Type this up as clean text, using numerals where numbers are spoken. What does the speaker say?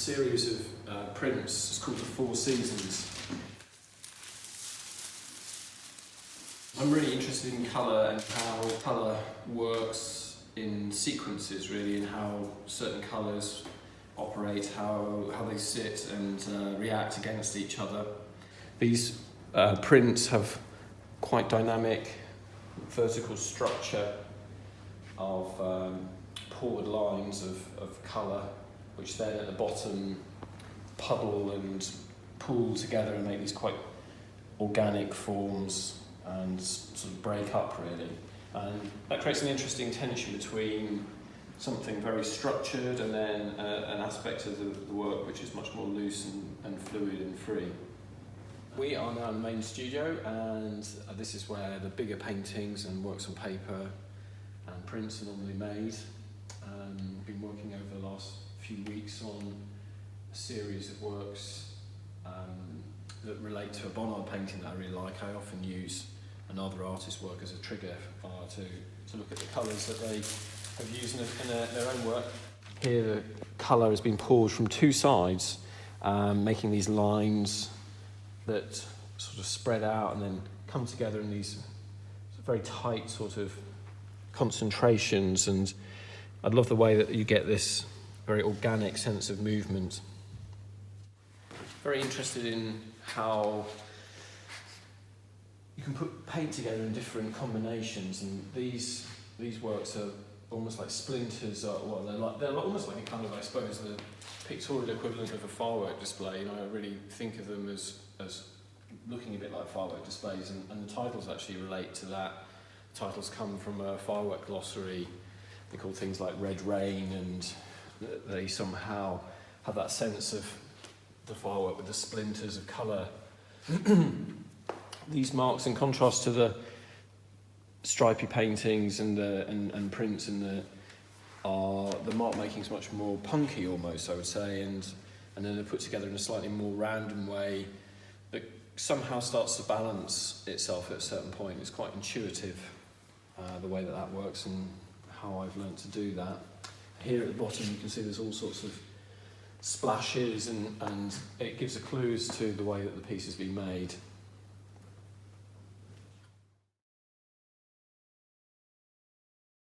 series of prints. It's called the Four Seasons. I'm really interested in colour and how colour works in sequences, really, and how certain colours operate, how they sit and react against each other. These prints have quite dynamic vertical structure of poured lines of colour, which then at the bottom puddle and pool together and make these quite organic forms and sort of break up, really. And that creates an interesting tension between something very structured and then an aspect of the work which is much more loose and fluid and free. We are now in the main studio, and this is where the bigger paintings and works on paper and prints are normally made. We've been working over the last few weeks on a series of works that relate to a Bonnard painting that I really like. I often use another artist's work as a trigger to look at the colours that they have used in their own work. Here the colour has been poured from two sides, making these lines that sort of spread out and then come together in these very tight sort of concentrations, and I love the way that you get this very organic sense of movement. Very interested in how you can put paint together in different combinations, and these works are almost like splinters, they're almost like a kind of, I suppose, the pictorial equivalent of a firework display. You know, I really think of them as looking a bit like firework displays, and the titles actually relate to that. The titles come from a firework glossary. They call things like Red Rain, and they somehow have that sense of the firework with the splinters of colour. These marks, in contrast to the stripy paintings and prints, the mark making is much more punky almost, I would say, and then they're put together in a slightly more random way that somehow starts to balance itself at a certain point. It's quite intuitive, the way that works and how I've learnt to do that. Here at the bottom you can see there's all sorts of splashes, and it gives a clues to the way that the piece has been made.